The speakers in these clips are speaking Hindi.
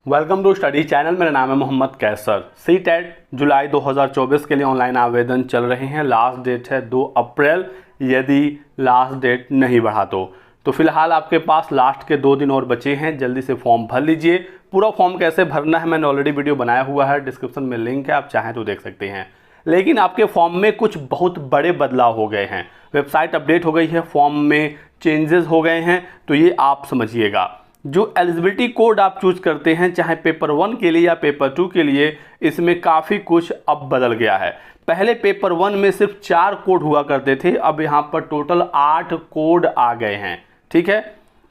Welcome to study channel. मेरा नाम है मोहम्मद कैसर। सीटेट जुलाई 2024 के लिए ऑनलाइन आवेदन चल रहे हैं। लास्ट डेट है 2 अप्रैल। यदि लास्ट डेट नहीं बढ़ा तो फिलहाल आपके पास लास्ट के 2 दिन और बचे हैं। जल्दी से फॉर्म भर लीजिए। पूरा फॉर्म कैसे भरना है मैंने ऑलरेडी वीडियो बनाया हुआ है, डिस्क्रिप्शन में लिंक है, आप चाहें तो देख सकते हैं। लेकिन आपके फॉर्म में कुछ बहुत बड़े बदलाव हो गए हैं। वेबसाइट अपडेट हो गई है, फॉर्म में चेंजेस हो गए हैं, तो ये आप समझिएगा। जो एलिजिबिलिटी कोड आप चूज करते हैं, चाहे पेपर 1 के लिए या पेपर 2 के लिए, इसमें काफ़ी कुछ अब बदल गया है। पहले पेपर 1 में सिर्फ 4 कोड हुआ करते थे, अब यहाँ पर टोटल 8 कोड आ गए हैं। ठीक है।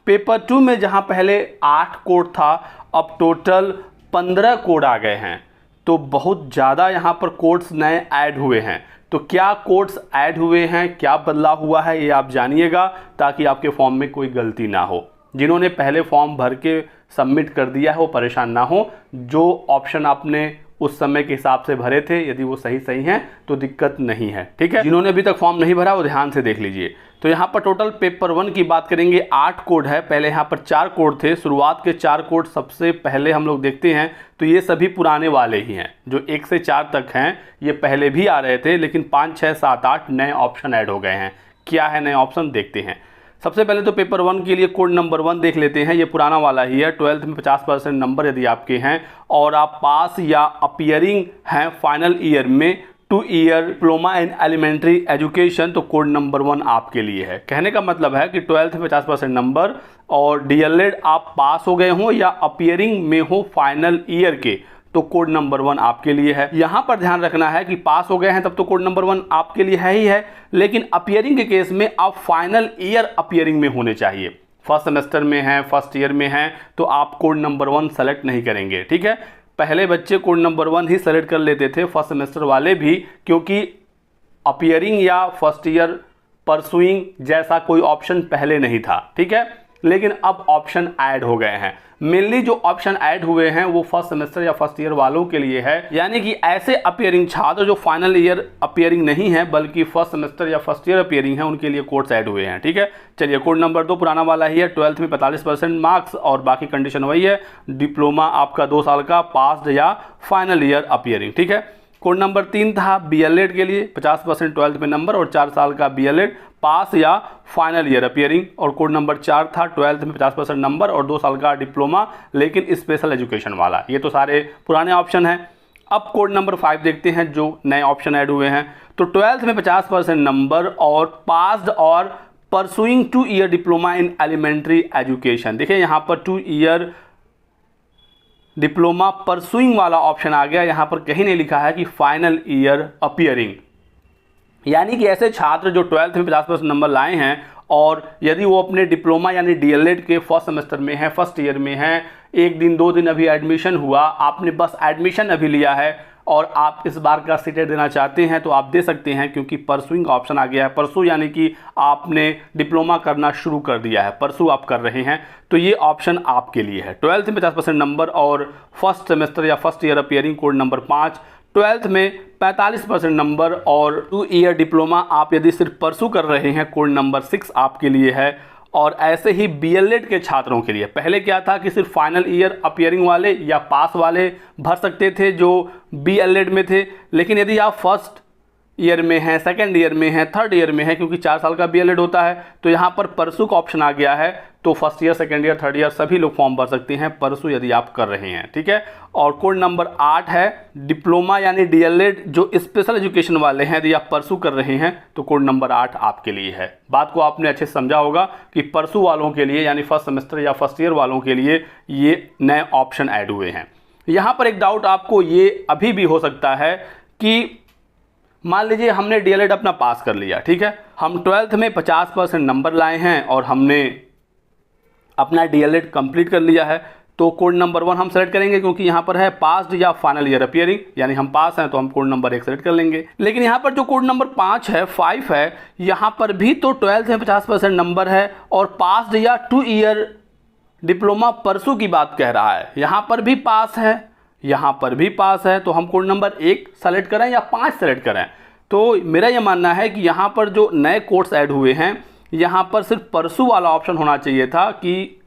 पेपर 2 में जहाँ पहले 8 कोड था, अब टोटल 15 कोड आ गए हैं। तो बहुत ज़्यादा यहाँ पर कोड्स नए ऐड हुए हैं। तो क्या कोड्स ऐड हुए हैं, क्या बदलाव हुआ है, ये आप जानिएगा ताकि आपके फॉर्म में कोई गलती ना हो। जिन्होंने पहले फॉर्म भर के सबमिट कर दिया है वो परेशान ना हो। जो ऑप्शन आपने उस समय के हिसाब से भरे थे, यदि वो सही हैं तो दिक्कत नहीं है। ठीक है। जिन्होंने अभी तक फॉर्म नहीं भरा वो ध्यान से देख लीजिए। तो यहाँ पर टोटल पेपर 1 की बात करेंगे, 8 कोड है। पहले यहाँ पर 4 कोड थे। शुरुआत के 4 कोड सबसे पहले हम लोग देखते हैं तो ये सभी पुराने वाले ही हैं। जो 1 से 4 तक हैं ये पहले भी आ रहे थे, लेकिन 5, 6, 7, 8 नए ऑप्शन ऐड हो गए हैं। क्या है नए ऑप्शन, देखते हैं। सबसे पहले तो पेपर 1 के लिए कोड नंबर 1 देख लेते हैं। ये पुराना वाला ही है। 12th में 50% नंबर यदि आपके हैं और आप पास या अपीयरिंग हैं फाइनल ईयर में 2 year diploma in elementary education, तो कोड नंबर 1 आपके लिए है। कहने का मतलब है कि 12th में 50% नंबर और डीएलएड आप पास हो गए हों या अपीयरिंग में हो फाइनल ईयर के, तो कोड नंबर 1 आपके लिए है। यहां पर ध्यान रखना है कि पास हो गए हैं तब तो कोड नंबर 1 आपके लिए है ही है, लेकिन अपीयरिंग के केस में आप फाइनल ईयर अपीयरिंग में होने चाहिए। फर्स्ट सेमेस्टर में हैं, फर्स्ट ईयर में हैं, तो आप कोड नंबर 1 सेलेक्ट नहीं करेंगे। ठीक है। पहले बच्चे कोड नंबर 1 ही सेलेक्ट कर लेते थे, फर्स्ट सेमेस्टर वाले भी, क्योंकि अपीयरिंग या फर्स्ट ईयर परसुइंग जैसा कोई ऑप्शन पहले नहीं था। ठीक है। लेकिन अब ऑप्शन ऐड हो गए हैं। मेनली जो ऑप्शन ऐड हुए हैं वो फर्स्ट सेमेस्टर या फर्स्ट ईयर वालों के लिए है, यानी कि ऐसे अपीयरिंग छात्र जो फाइनल ईयर अपीयरिंग नहीं है बल्कि फर्स्ट सेमेस्टर या फर्स्ट ईयर अपीयरिंग है, उनके लिए कोड्स ऐड हुए हैं। ठीक है। चलिए, कोड नंबर 2 पुराना वाला ही है। 12th में 45% मार्क्स और बाकी कंडीशन वही है। डिप्लोमा आपका 2 साल का, पास्ड या फाइनल ईयर अपीयरिंग। ठीक है। कोड नंबर 3 था बीएलएड के लिए, 50% 12th में नंबर और 4 साल का बीएलएड, पास या फाइनल ईयर अपीयरिंग। और कोड नंबर 4 था 12th में 50% नंबर और 2 साल का डिप्लोमा, लेकिन स्पेशल एजुकेशन वाला। ये तो सारे पुराने ऑप्शन हैं। अब कोड नंबर 5 देखते हैं जो नए ऑप्शन ऐड हुए हैं। तो 12th में 50% नंबर और पास्ड और pursuing 2 year diploma in elementary education. देखिए यहाँ पर 2 ईयर डिप्लोमा परसुइंग वाला ऑप्शन आ गया। यहाँ पर कहीं नहीं लिखा है कि फाइनल ईयर अपीयरिंग, यानी कि ऐसे छात्र जो 12th में 50% नंबर लाए हैं और यदि वो अपने डिप्लोमा यानी डीएलएड के फर्स्ट सेमेस्टर में है, फर्स्ट ईयर में है, 1 दिन 2 दिन अभी एडमिशन हुआ, आपने बस एडमिशन अभी लिया है और आप इस बार का सीटेट देना चाहते हैं, तो आप दे सकते हैं, क्योंकि परसुइंग ऑप्शन आ गया है। परसू यानी कि आपने डिप्लोमा करना शुरू कर दिया है, परसू आप कर रहे हैं, तो ये ऑप्शन आपके लिए है। 12th में 50% नंबर और फर्स्ट सेमेस्टर या first year appearing, code number 5। 12th में 45% नंबर और 2 ईयर डिप्लोमा आप यदि सिर्फ परसू कर रहे हैं, कोड नंबर 6 आपके लिए है। और ऐसे ही बीएलएड के छात्रों के लिए, पहले क्या था कि सिर्फ फाइनल ईयर अपीयरिंग वाले या पास वाले भर सकते थे जो बीएलएड में थे, लेकिन यदि आप फर्स्ट ईयर में हैं, सेकंड ईयर में हैं, थर्ड ईयर में हैं, क्योंकि 4 साल का बीएलएड होता है, तो यहाँ पर परसू का ऑप्शन आ गया है। तो first year, second year, third year सभी लोग फॉर्म भर सकते हैं परसू यदि आप कर रहे हैं। ठीक है। और कोड नंबर 8 है डिप्लोमा यानी डीएलएड जो स्पेशल एजुकेशन वाले हैं, यदि आप परसू कर रहे हैं तो कोड नंबर 8 आपके लिए है। बात को आपने अच्छे से समझा होगा कि परसू वालों के लिए यानी फर्स्ट सेमेस्टर या फर्स्ट ईयर वालों के लिए ये नए ऑप्शन ऐड हुए हैं। यहाँ पर एक डाउट आपको ये अभी भी हो सकता है कि मान लीजिए हमने डीएलएड अपना पास कर लिया। ठीक है। हम 12th में 50% नंबर लाए हैं और हमने अपना डीएलएड कंप्लीट कर लिया है, तो कोड नंबर 1 हम सेलेक्ट करेंगे, क्योंकि यहाँ पर है पास्ड या फाइनल ईयर अपीयरिंग, यानी हम पास हैं तो हम कोड नंबर 1 सेलेक्ट कर लेंगे। लेकिन यहाँ पर जो कोड नंबर 5 है, यहाँ पर भी तो 12th में 50% नंबर है और पास्ड या 2 ईयर डिप्लोमा परसू की बात कह रहा है। यहाँ पर भी पास है, यहाँ पर भी पास है, तो हम कोड नंबर 1 सेलेक्ट करें या 5 सेलेक्ट करें। तो मेरा यह मानना है कि यहाँ पर जो नए कोर्स ऐड हुए हैं, यहाँ पर सिर्फ परसू वाला ऑप्शन होना चाहिए था कि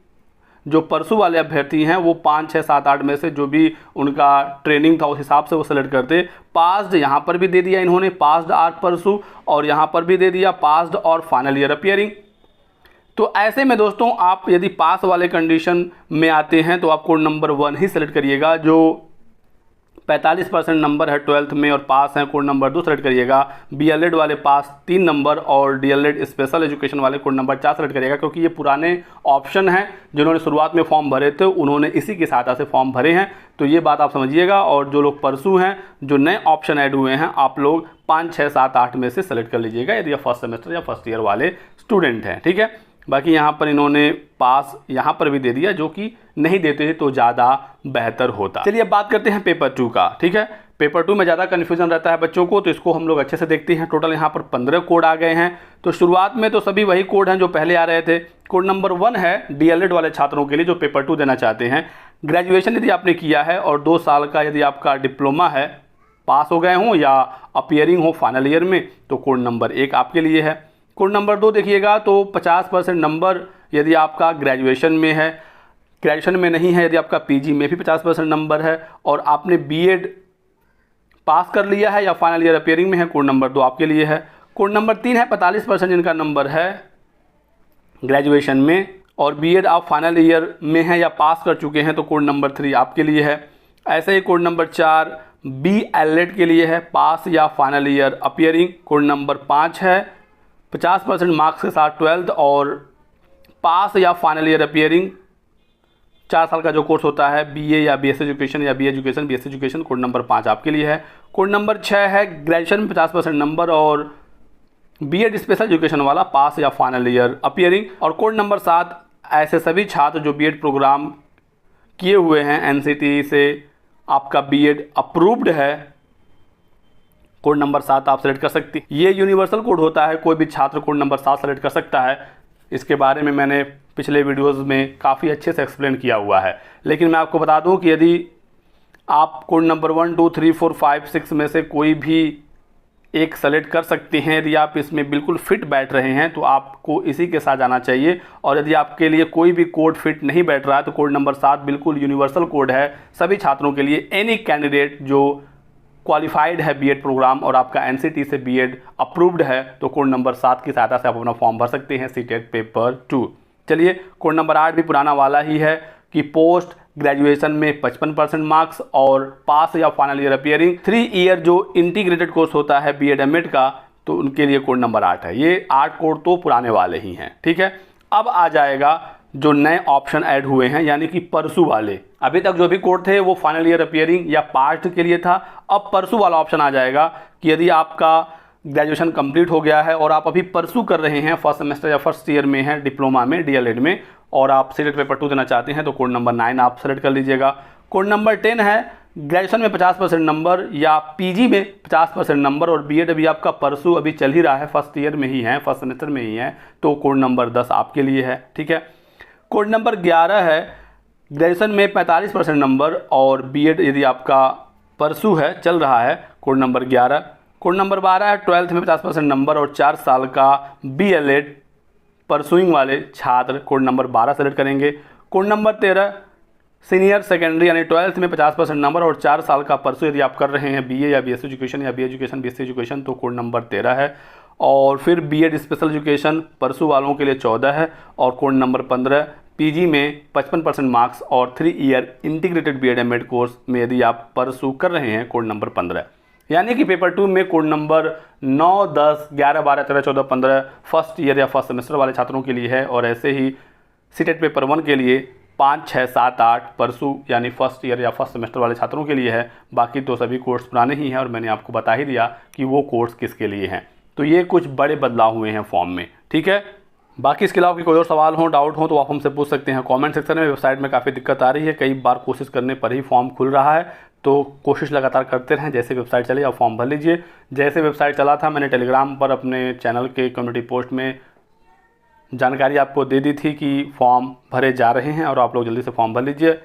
जो परसू वाले अभ्यर्थी हैं वो 5, 6, 7, 8 में से जो भी उनका ट्रेनिंग था उस हिसाब से वो सेलेक्ट करते। पास्ड यहाँ पर भी दे दिया इन्होंने, पास्ड आर परसू, और यहाँ पर भी दे दिया पास्ड और फाइनल ईयर अपियरिंग। तो ऐसे में दोस्तों आप यदि पास वाले कंडीशन में आते हैं तो आप कोड नंबर 1 ही सेलेक्ट करिएगा। जो 45% नंबर है 12th में और पास हैं, कोड नंबर 2 सेलेक्ट करिएगा। BLED वाले पास 3 नंबर और DLED स्पेशल एजुकेशन वाले कोड नंबर 4 सेलेक्ट करिएगा, क्योंकि ये पुराने ऑप्शन हैं जिन्होंने शुरुआत में फॉर्म भरे थे, उन्होंने इसी की सहायता से फॉर्म भरे हैं। तो ये बात आप समझिएगा। और जो लोग परसू हैं, जो नए ऑप्शन ऐड हुए हैं, आप लोग 5, 6, 7, 8 में से सेलेक्ट कर लीजिएगा यदि आप फर्स्ट सेमेस्टर या फर्स्ट ईयर वाले स्टूडेंट हैं। ठीक है, बाकी यहाँ पर इन्होंने पास यहाँ पर भी दे दिया, जो कि नहीं देते तो ज़्यादा बेहतर होता। चलिए अब बात करते हैं पेपर 2 का। ठीक है, पेपर 2 में ज़्यादा कन्फ्यूजन रहता है बच्चों को, तो इसको हम लोग अच्छे से देखते हैं। टोटल यहाँ पर 15 कोड आ गए हैं। तो शुरुआत में तो सभी वही कोड हैं जो पहले आ रहे थे। कोड नंबर 1 है DLED वाले छात्रों के लिए जो पेपर 2 देना चाहते हैं। ग्रेजुएशन यदि आपने किया है और 2 साल का यदि आपका डिप्लोमा है, पास हो गए हों या अपियरिंग हो फाइनल ईयर में, तो कोड नंबर 1 आपके लिए है। कोड नंबर 2 देखिएगा तो 50% नंबर यदि आपका ग्रेजुएशन में है, ग्रेजुएशन में नहीं है यदि आपका PG में भी 50% नंबर है, और आपने BEd पास कर लिया है या फाइनल ईयर अपियरिंग में है, कोड नंबर 2 आपके लिए है। कोड नंबर 3 है 45% जिनका नंबर है ग्रेजुएशन में और BEd आप फाइनल ईयर में हैं या पास कर चुके हैं, तो कोड नंबर 3 आपके लिए है। ऐसे ही कोड नंबर 4 BLED के लिए है, पास या final year appearing. Code number 5 है 50% मार्क्स के साथ 12th और पास या फाइनल ईयर अपियरिंग। 4 साल का जो कोर्स होता है BA या BS एजुकेशन या BA education, BS education, code number 5 आपके लिए है। कोड नंबर 6 है ग्रेजुएशन में 50% नंबर और BEd स्पेशल एजुकेशन वाला, पास या फाइनल ईयर अपियरिंग। और कोड नंबर 7 ऐसे सभी छात्र जो BEd प्रोग्राम किए हुए हैं NCT से, आपका BEd अप्रूव्ड है, कोड नंबर 7 आप सेलेक्ट कर सकती। ये यूनिवर्सल कोड होता है, कोई भी छात्र कोड नंबर 7 सेलेक्ट कर सकता है। इसके बारे में मैंने पिछले वीडियोस में काफ़ी अच्छे से एक्सप्लेन किया हुआ है। लेकिन मैं आपको बता दूं कि यदि आप कोड नंबर 1, 2, 3, 4, 5, 6 में से कोई भी एक सेलेक्ट कर सकते हैं, यदि आप इसमें बिल्कुल फिट बैठ रहे हैं तो आपको इसी के साथ जाना चाहिए। और यदि आपके लिए कोई भी कोड फिट नहीं बैठ रहा है तो कोड नंबर 7 बिल्कुल यूनिवर्सल कोड है सभी छात्रों के लिए। एनी कैंडिडेट जो क्वालिफाइड है BEd प्रोग्राम और आपका NCT से BEd अप्रूव्ड है, तो कोड नंबर 7 की सहायता से आप अपना फॉर्म भर सकते हैं CTET पेपर 2। चलिए, कोड नंबर 8 भी पुराना वाला ही है कि पोस्ट ग्रेजुएशन में 55% मार्क्स और पास या फाइनल ईयर अपियरिंग। 3 ईयर जो इंटीग्रेटेड कोर्स होता है BEd MAd का, तो उनके लिए कोड नंबर 8 है। ये 8 कोड तो पुराने वाले ही हैं। ठीक है, अब आ जाएगा जो नए ऑप्शन ऐड हुए हैं, यानी कि परसू वाले। अभी तक जो भी कोड थे वो फाइनल ईयर अपियरिंग या पास्ट के लिए था। अब परसू वाला ऑप्शन आ जाएगा कि यदि आपका ग्रेजुएशन कंप्लीट हो गया है और आप अभी परसू कर रहे हैं, फर्स्ट सेमेस्टर या फर्स्ट ईयर में हैं डिप्लोमा में DLED में, और आप CTET पेपर 2 देना चाहते हैं, तो कोड नंबर 9 आप सेलेक्ट कर लीजिएगा। कोड नंबर 10 है ग्रेजुएशन में 50% नंबर या PG में 50% नंबर और BEd अभी आपका परसू अभी चल ही रहा है, फर्स्ट ईयर में ही है, फर्स्ट सेमेस्टर में ही है, तो कोड नंबर 10 आपके लिए है। ठीक है, कोड नंबर 11 है ग्रेजुएशन में 45% नंबर और BEd यदि आपका परसू है, चल रहा है, कोड नंबर 11। कोड नंबर 12 है 12th में 50% नंबर और 4 साल का BLED परसुइंग वाले छात्र, कोड नंबर 12 सेलेक्ट करेंगे। कोड नंबर 13 सीनियर सेकेंडरी यानी 12th में 50% नंबर और 4 साल का परसू यदि आप कर रहे हैं BA या BS एजुकेशन या BA एजुकेशन BSc एजुकेशन, तो कोड नंबर 13 है। और फिर BEd स्पेशल एजुकेशन परसू वालों के लिए 14 है और कोड नंबर 15 PG में 55% मार्क्स और 3 year integrated BEd MAd course में यदि आप परसू कर रहे हैं, कोड नंबर 15। यानी कि पेपर 2 में कोड नंबर 9, 10, 11, 12, 13, 14, 15 फर्स्ट ईयर या फर्स्ट सेमेस्टर वाले छात्रों के लिए है, और ऐसे ही CTET पेपर 1 के लिए 5, 6, 7, 8 परसू यानी फर्स्ट ईयर या फर्स्ट सेमेस्टर वाले छात्रों के लिए है। बाकी तो सभी कोर्स पुराने ही हैं और मैंने आपको बता ही दिया कि वो कोर्स किसके लिए हैं। तो ये कुछ बड़े बदलाव हुए हैं फॉर्म में। ठीक है, बाकी इसके अलावा कोई और सवाल हो, डाउट हो, तो आप हमसे पूछ सकते हैं कमेंट सेक्शन में। वेबसाइट में काफ़ी दिक्कत आ रही है, कई बार कोशिश करने पर ही फॉर्म खुल रहा है, तो कोशिश लगातार करते रहें। जैसे वेबसाइट चले आप फॉर्म भर लीजिए। जैसे वेबसाइट चला था, मैंने टेलीग्राम पर अपने चैनल के कम्युनिटी पोस्ट में जानकारी आपको दे दी थी कि फॉर्म भरे जा रहे हैं और आप लोग जल्दी से फॉर्म भर लीजिए।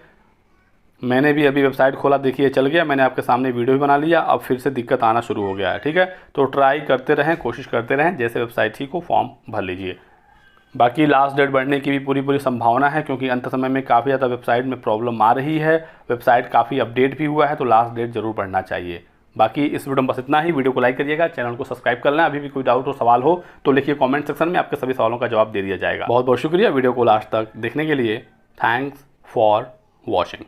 मैंने भी अभी वेबसाइट खोला, देखिए चल गया, मैंने आपके सामने वीडियो भी बना लिया। अब फिर से दिक्कत आना शुरू हो गया है। ठीक है, तो ट्राई करते रहें, कोशिश करते रहें, जैसे वेबसाइट ठीक हो फॉर्म भर लीजिए। बाकी लास्ट डेट बढ़ने की भी पूरी संभावना है, क्योंकि अंत समय में काफ़ी ज़्यादा वेबसाइट में प्रॉब्लम आ रही है, वेबसाइट काफ़ी अपडेट भी हुआ है, तो लास्ट डेट जरूर बढ़ना चाहिए। बाकी इस वीडियो में बस इतना ही। वीडियो को लाइक करिएगा, चैनल को सब्सक्राइब कर लें। अभी भी कोई डाउट हो, सवाल हो तो लिखिए कमेंट सेक्शन में, आपके सभी सवालों का जवाब दे दिया जाएगा। बहुत बहुत शुक्रिया वीडियो को लास्ट तक देखने के लिए। Thanks for watching.